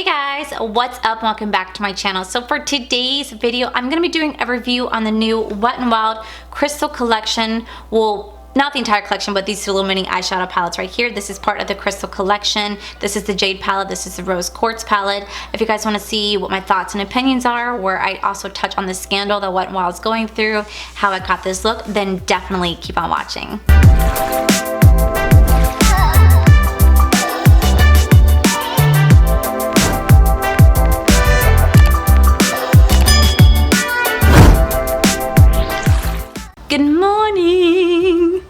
Hey guys, what's up? Welcome back to my channel. So for today's video, I'm going to be doing a review on the new WetNWild Crystal Collection. Well, not the entire collection, but these two little mini eyeshadow palettes right here. This is part of the Crystal Collection. This is the Jade Palette. This is the Rose Quartz palette. If you guys want to see what my thoughts and opinions are, where I also touch on the scandal that WetNWild is going through, how I got this look, then definitely keep on watching. Good morning!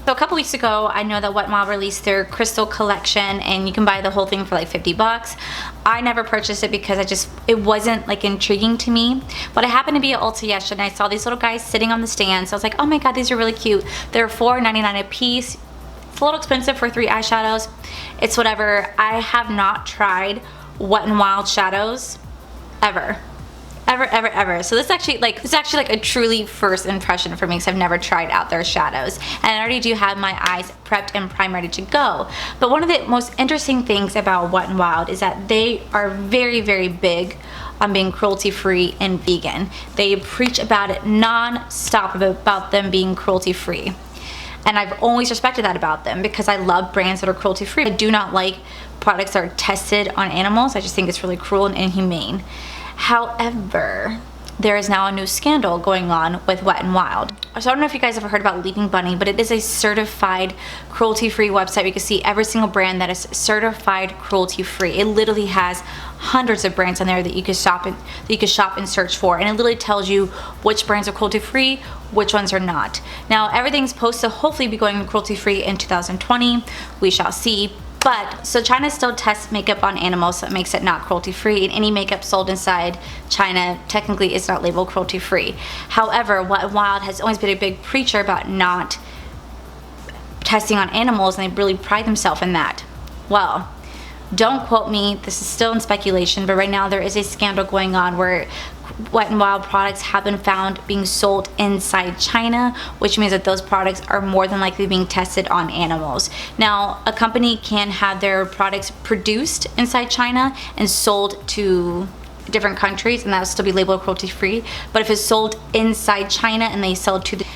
So a couple weeks ago, I know that WetNWild released their Crystal Collection and you can buy the whole thing for like 50 bucks. I never purchased it because it wasn't like intriguing to me. But I happened to be at Ulta yesterday and I saw these little guys sitting on the stand. So I was like, oh my god, these are really cute. They're $4.99 a piece. It's a little expensive for 3 eyeshadows. It's whatever. I have not tried WetNWild shadows ever. Ever. So this is actually like a truly first impression for me because I've never tried out their shadows. And I already do have my eyes prepped and primed ready to go. But one of the most interesting things about WetNWild is that they are very, very big on being cruelty-free and vegan. They preach about it non-stop about them being cruelty-free. And I've always respected that about them because I love brands that are cruelty-free. I do not like products that are tested on animals. I just think it's really cruel and inhumane. However, there is now a new scandal going on with WetNWild. So I don't know if you guys have heard about Leaping Bunny, but it is a certified cruelty-free website where you can see every single brand that is certified cruelty-free. It literally has hundreds of brands on there that you can shop and search for, and it literally tells you which brands are cruelty-free, which ones are not. Now everything's supposed to hopefully be going cruelty-free in 2020. We shall see. But, so China still tests makeup on animals, so it makes it not cruelty-free, and any makeup sold inside China technically is not labeled cruelty-free. However, WetNWild has always been a big preacher about not testing on animals, and they really pride themselves in that. Well, don't quote me, this is still in speculation, but right now there is a scandal going on where WetNWild products have been found being sold inside China, which means that those products are more than likely being tested on animals. Now, a company can have their products produced inside China and sold to different countries, and that will still be labeled cruelty-free. But if it's sold inside China and they sell to the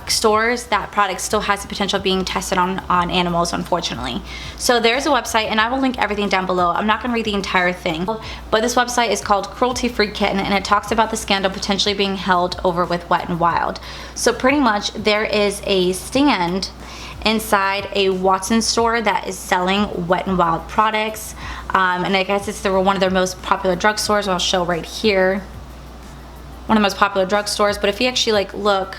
stores, that product still has the potential of being tested on animals, unfortunately. So there's a website, and I will link everything down below. I'm not going to read the entire thing, but this website is called Cruelty Free Kitten, and it talks about the scandal potentially being held over with WetNWild. So pretty much there is a stand inside a Watson store that is selling WetNWild products, and I guess it's one of their most popular drugstores. I'll show right here, one of the most popular drugstores. But if you actually like look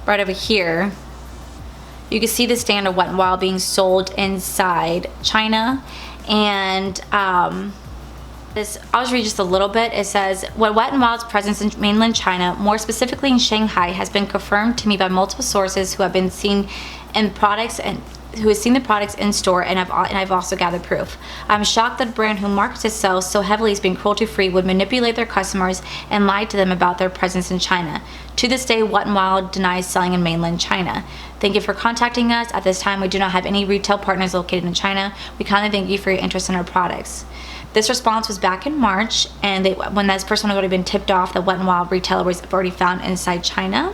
right over here, you can see the stand of WetNWild being sold inside China. And I'll just read just a little bit. It says, WetNWild's presence in mainland China, more specifically in Shanghai, has been confirmed to me by multiple sources who have been seen in products and who has seen the products in store, and I've also gathered proof. I'm shocked that a brand who markets itself so heavily as being cruelty-free would manipulate their customers and lie to them about their presence in China. To this day, WetNWild denies selling in mainland China. Thank you for contacting us. At this time, we do not have any retail partners located in China. We kindly thank you for your interest in our products. This response was back in March, and when this person had already been tipped off that WetNWild retailer was already found inside China.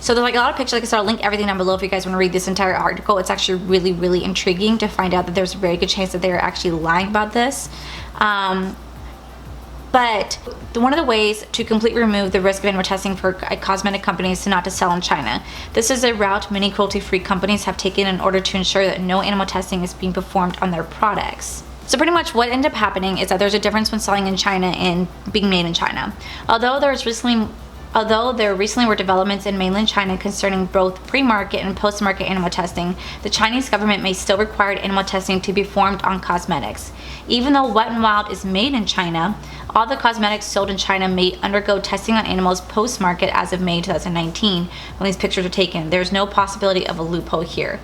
So there's like a lot of pictures. Like I said, I'll link everything down below if you guys want to read this entire article. It's actually really, really intriguing to find out that there's a very good chance that they are actually lying about this. But one of the ways to completely remove the risk of animal testing for cosmetic companies is not to sell in China. This is a route many cruelty-free companies have taken in order to ensure that no animal testing is being performed on their products. So pretty much what ended up happening is that there's a difference when selling in China and being made in China. Although there recently were developments in mainland China concerning both pre-market and post-market animal testing, the Chinese government may still require animal testing to be performed on cosmetics. Even though WetNWild is made in China, all the cosmetics sold in China may undergo testing on animals post-market as of May 2019 when these pictures are taken. There's no possibility of a loophole here.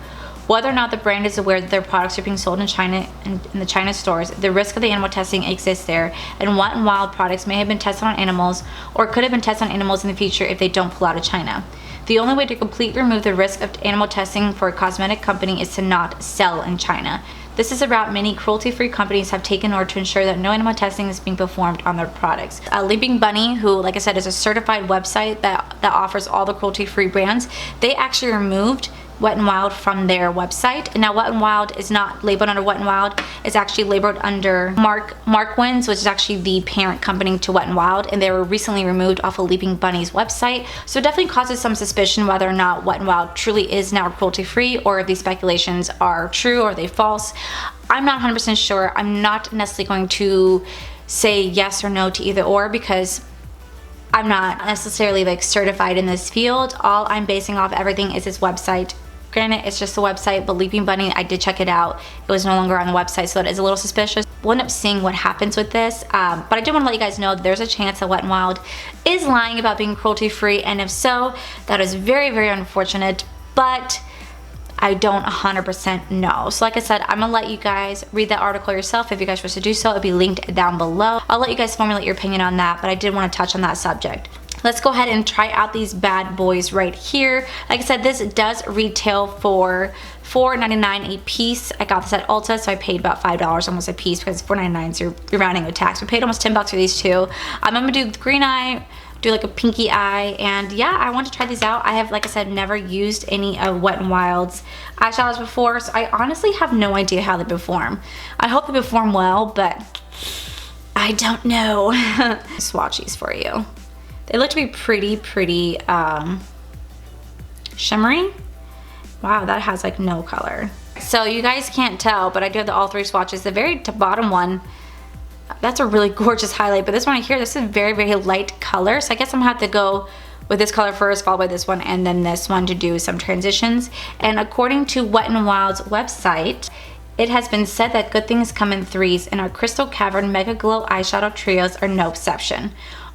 Whether or not the brand is aware that their products are being sold in China in the China stores, the risk of the animal testing exists there, and WetNWild products may have been tested on animals or could have been tested on animals in the future if they don't pull out of China. The only way to completely remove the risk of animal testing for a cosmetic company is to not sell in China. This is a route many cruelty-free companies have taken in order to ensure that no animal testing is being performed on their products. Leaping Bunny, who, like I said, is a certified website that offers all the cruelty-free brands, they actually removed WetNWild from their website. And now WetNWild is not labeled under WetNWild. It's actually labeled under Markwins, which is actually the parent company to WetNWild, and they were recently removed off of Leaping Bunny's website. So it definitely causes some suspicion whether or not WetNWild truly is now cruelty-free, or if these speculations are true or are they false. I'm not 100% sure. I'm not necessarily going to say yes or no to either or, because I'm not necessarily like certified in this field. All I'm basing off everything is its website. Granted, it's just a website, but Leaping Bunny, I did check it out. It was no longer on the website, so it is a little suspicious. We'll end up seeing what happens with this, but I did want to let you guys know that there's a chance that WetNWild is lying about being cruelty-free, and if so, that is very, very unfortunate, but I don't 100% know. So like I said, I'm gonna let you guys read that article yourself. If you guys wish to do so, it'll be linked down below. I'll let you guys formulate your opinion on that, but I did want to touch on that subject. Let's go ahead and try out these bad boys right here. Like I said, this does retail for $4.99 a piece. I got this at Ulta, so I paid about $5 almost a piece, because $4.99 so you're rounding with tax. We paid almost 10 bucks for these two. I'm gonna do the green eye, do like a pinky eye, and yeah, I want to try these out. I have, like I said, never used any of Wet'n'Wild's eyeshadows before, so I honestly have no idea how they perform. I hope they perform well, but I don't know. Swatches for you. They look to be pretty shimmery. Wow, that has like no color. So you guys can't tell, but I do have the all three swatches. The very bottom one, that's a really gorgeous highlight, but this one right here, this is very, very light color. So I guess I'm gonna have to go with this color first, followed by this one, and then this one to do some transitions. And according to WetNWild's website, it has been said that good things come in threes, and our Crystal Cavern Mega Glow eyeshadow trios are no exception.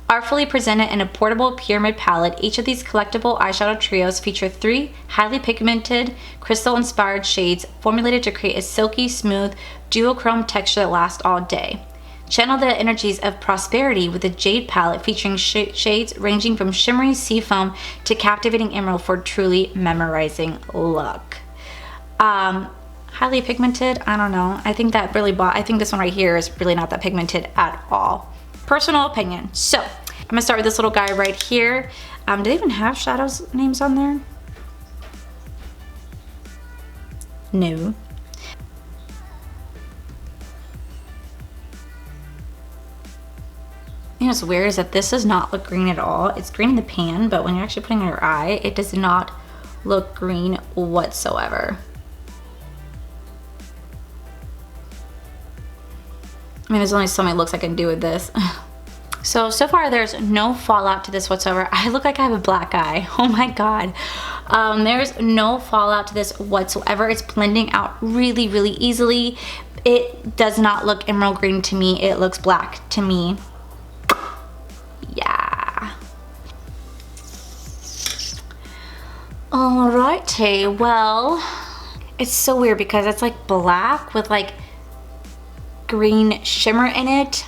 Artfully presented in a portable pyramid palette, each of these collectible eyeshadow trios feature 3 highly pigmented, crystal-inspired shades formulated to create a silky, smooth, duochrome texture that lasts all day. Channel the energies of prosperity with a Jade Palette featuring shades ranging from shimmery seafoam to captivating emerald for a truly memorizing look. Highly pigmented, I don't know. I think that really I think this one right here is really not that pigmented at all. Personal opinion. So I'm gonna start with this little guy right here. Do they even have shadows names on there? No. You know what's weird is that this does not look green at all. It's green in the pan, but when you're actually putting it on your eye, it does not look green whatsoever. I mean, there's only so many looks I can do with this. So far there's no fallout to this whatsoever. I look like I have a black eye. Oh my God. There's no fallout to this whatsoever. It's blending out really, really easily. It does not look emerald green to me. It looks black to me. Yeah. Alrighty, well, it's so weird because it's like black with like green shimmer in it.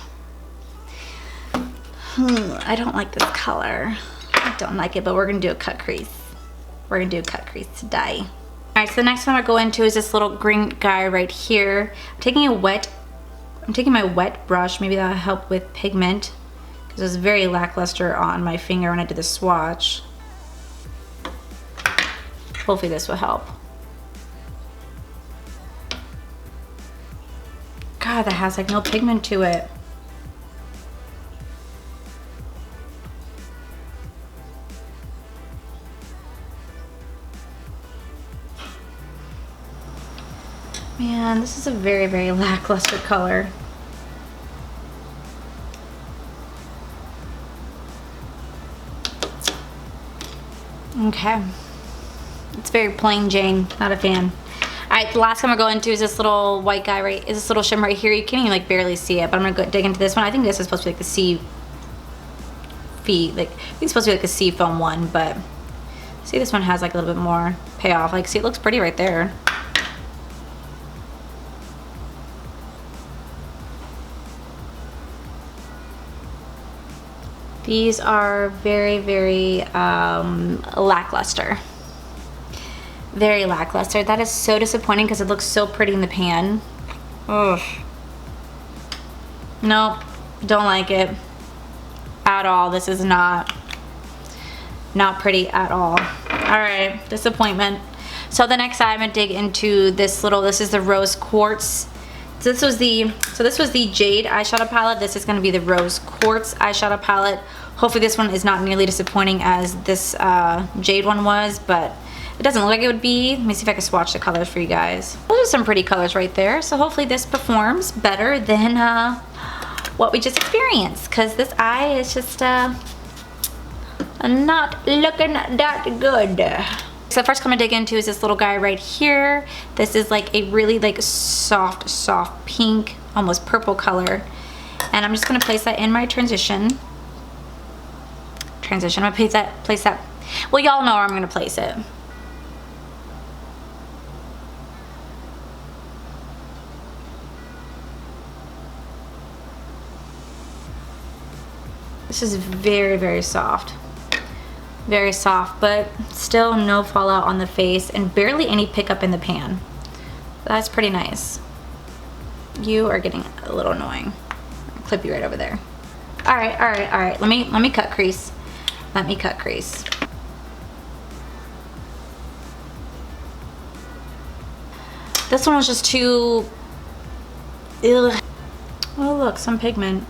I don't like this color. I don't like it, but we're gonna do a cut crease. We're gonna do a cut crease today. All right, so the next one I go into is this little green guy right here. I'm taking my wet brush. Maybe that'll help with pigment because it was very lackluster on my finger when I did the swatch. Hopefully this will help. God, that has like no pigment to it. Man, this is a very, very lackluster color. Okay. It's very plain Jane, not a fan. Alright, the last one we're going to is this little white guy is this little shimmer right here. You can't even like barely see it, but I'm gonna go dig into this one. I think this is supposed to be like the I think it's supposed to be like a sea foam one, but see, this one has like a little bit more payoff. Like, see, it looks pretty right there. These are very lackluster. Very lackluster. That is so disappointing because it looks so pretty in the pan. Ugh. Nope, don't like it at all. This is not pretty at all. All right, disappointment. So the next I'm gonna dig into this is the Rose Quartz. So this was the Jade eyeshadow palette. This is gonna be the Rose Quartz eyeshadow palette. Hopefully this one is not nearly disappointing as this Jade one was, but it doesn't look like it would be. Let me see if I can swatch the colors for you guys. Those are some pretty colors right there. So hopefully this performs better than what we just experienced, because this eye is just not looking that good. So the first I'm gonna dig into is this little guy right here. This is like a really like soft pink, almost purple color. And I'm just gonna place that in my transition. I'm gonna place that. Well, y'all know where I'm gonna place it. This is very soft. Very soft, but still no fallout on the face and barely any pickup in the pan. That's pretty nice. You are getting a little annoying. I'll clip you right over there. All right. Let me cut crease. Let me cut crease. This one was just too. Ugh. Oh look, some pigment.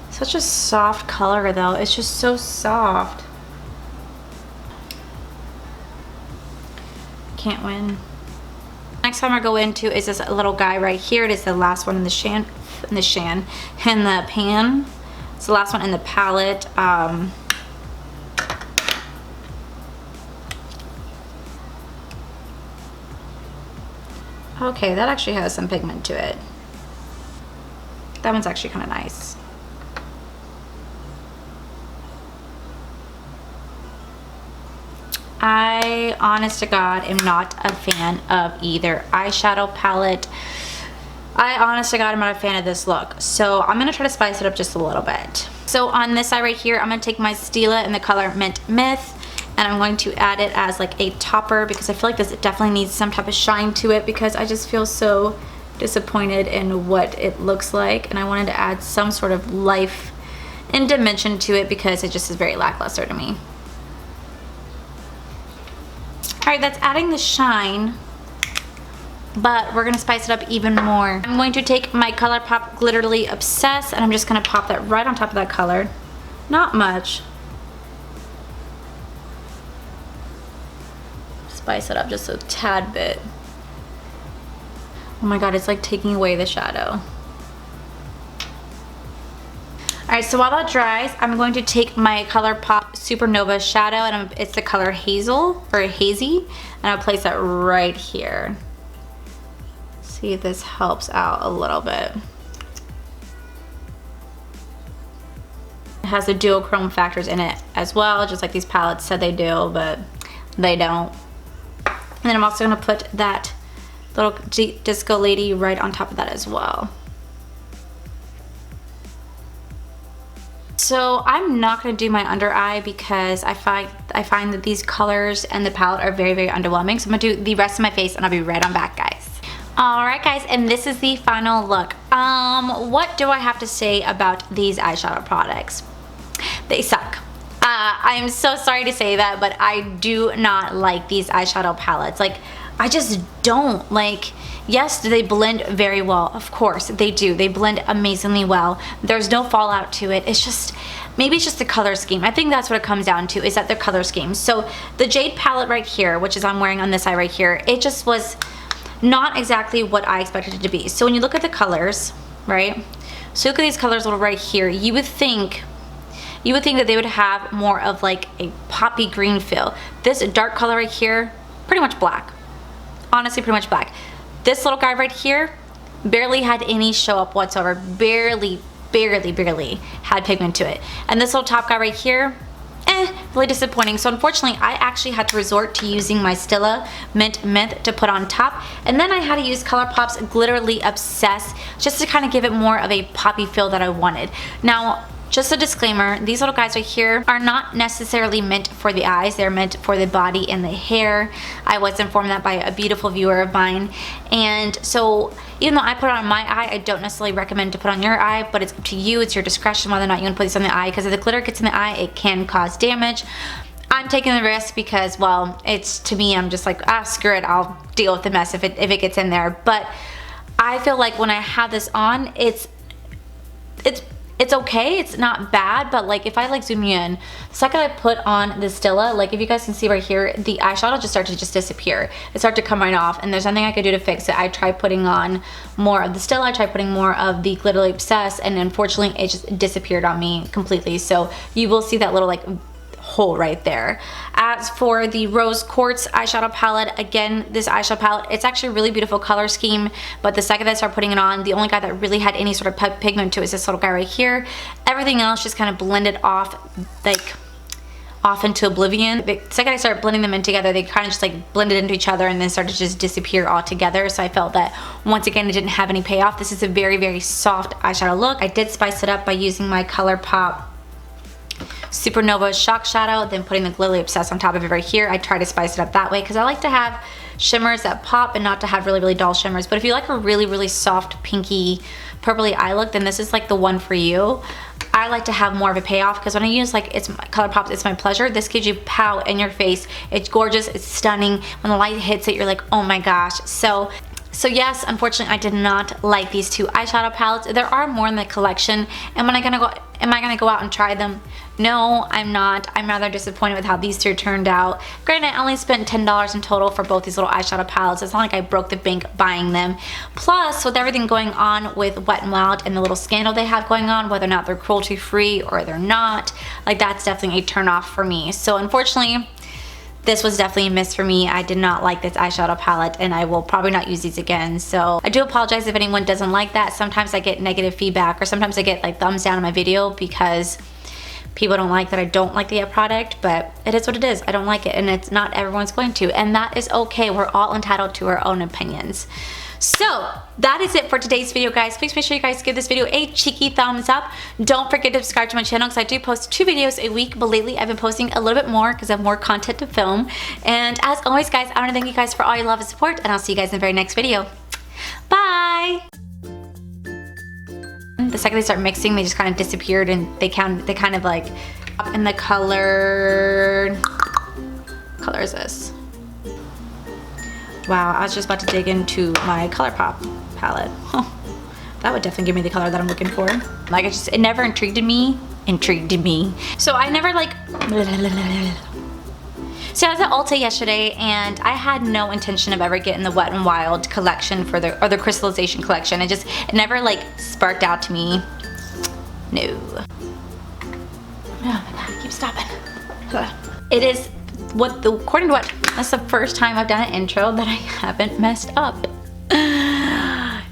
Such a soft color though. It's just so soft. Can't win. Next time I go into is this little guy right here. It is the last one in the pan. It's the last one in the palette. Okay, that actually has some pigment to it. That one's actually kind of nice. I, honest to God, am not a fan of either eyeshadow palette. I, honest to God, am not a fan of this look. So I'm going to try to spice it up just a little bit. So on this side right here, I'm going to take my Stila in the color Mint Myth. And I'm going to add it as like a topper because I feel like this definitely needs some type of shine to it because I just feel so disappointed in what it looks like. And I wanted to add some sort of life and dimension to it because it just is very lackluster to me. Alright, that's adding the shine, but we're going to spice it up even more. I'm going to take my ColourPop Glitterly Obsessed and I'm just going to pop that right on top of that color. Not much. Spice it up just a tad bit. Oh my god, it's like taking away the shadow. Alright, so while that dries, I'm going to take my ColourPop Supernova shadow, and it's the color Hazel, or Hazy, and I'll place that right here. See if this helps out a little bit. It has the duochrome factors in it as well, just like these palettes said they do, but they don't. And then I'm also going to put that little disco lady right on top of that as well. So I'm not going to do my under eye because I find that these colors and the palette are very underwhelming. So I'm going to do the rest of my face and I'll be right on back, guys. Alright guys, and this is the final look. What do I have to say about these eyeshadow products? They suck. I'm so sorry to say that, but I do not like these eyeshadow palettes. Like, I just don't. Like, yes, do they blend very well? Of course, they do. They blend amazingly well. There's no fallout to it. It's just, maybe it's just the color scheme. I think that's what it comes down to, is that their color scheme. So the Jade palette right here, which is I'm wearing on this eye right here, it just was not exactly what I expected it to be. So when you look at the colors, right? So look at these colors right here. You would think that they would have more of like a poppy green feel. This dark color right here, pretty much black. Honestly, pretty much black. This little guy right here barely had any show up whatsoever. Barely had pigment to it. And this little top guy right here, really disappointing. So unfortunately, I actually had to resort to using my Stila Mint Myth to put on top. And then I had to use ColourPop's Glitterly Obsessed just to kind of give it more of a poppy feel that I wanted. Now, just a disclaimer, these little guys right here are not necessarily meant for the eyes, they're meant for the body and the hair. I was informed that by a beautiful viewer of mine. And so even though I put it on my eye, I don't necessarily recommend to put on your eye, but it's up to you, it's your discretion whether or not you want to put this on the eye, because if the glitter gets in the eye, it can cause damage. I'm taking the risk because, well, it's, to me, I'm just like, ah, screw it, I'll deal with the mess if it gets in there. But I feel like when I have this on, it's okay, it's not bad, but like if I like zoom you in, the second I put on the Stila, like if you guys can see right here, the eyeshadow just started to disappear. It started to come right off, and there's nothing I could do to fix it. I tried putting on more of the Stila, I tried putting more of the Glitterly Obsessed, and unfortunately it just disappeared on me completely. So you will see that little like hole right there. As for the Rose Quartz eyeshadow palette, again, this eyeshadow palette, it's actually a really beautiful color scheme, but the second I started putting it on, the only guy that really had any sort of pigment to it is this little guy right here. Everything else just kind of blended off, like off into oblivion. The second I started blending them in together, they kind of just like blended into each other and then started to just disappear altogether. So I felt that once again it didn't have any payoff. This is a very, very soft eyeshadow look. I did spice it up by using my ColourPop Supernova Shock Shadow, then putting the Glitterly Obsessed on top of it right here. I try to spice it up that way because I like to have shimmers that pop and not to have really, really dull shimmers. But if you like a really, really soft pinky purpley eye look, then this is like the one for you. I like to have more of a payoff because when I use like it's ColourPop, it's my pleasure. This gives you pout in your face. It's gorgeous, it's stunning. When the light hits it, you're like, oh my gosh. So yes, unfortunately, I did not like these two eyeshadow palettes. There are more in the collection. Am I gonna go out and try them? No, I'm not. I'm rather disappointed with how these two turned out. Granted, I only spent $10 in total for both these little eyeshadow palettes. It's not like I broke the bank buying them. Plus, with everything going on with WetNWild and the little scandal they have going on, whether or not they're cruelty free or they're not, like that's definitely a turn off for me. So unfortunately, this was definitely a miss for me. I did not like this eyeshadow palette and I will probably not use these again. So I do apologize if anyone doesn't like that. Sometimes I get negative feedback or sometimes I get like thumbs down on my video because people don't like that I don't like the product, but it is what it is. I don't like it and it's not everyone's going to, and that is okay. We're all entitled to our own opinions. So that is it for today's video, guys. Please make sure you guys give this video a cheeky thumbs up. Don't forget to subscribe to my channel because I do post 2 videos a week, but lately I've been posting a little bit more because I have more content to film. And as always, guys, I want to thank you guys for all your love and support, and I'll see you guys in the very next video. Bye! The second they start mixing, they just kind of disappeared, and they kind of like, in the color is this? Wow, I was just about to dig into my ColourPop palette. Oh, that would definitely give me the color that I'm looking for. Like it never intrigued me. So I never like, so I was at Ulta yesterday and I had no intention of ever getting the WetNWild collection or the crystallization collection. It never like sparked out to me. No. Oh my god, I keep stopping. It is according to that's the first time I've done an intro that I haven't messed up. I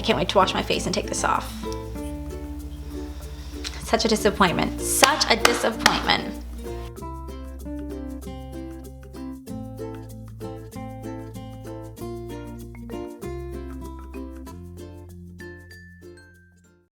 can't wait to wash my face and take this off. Such a disappointment. Such a disappointment.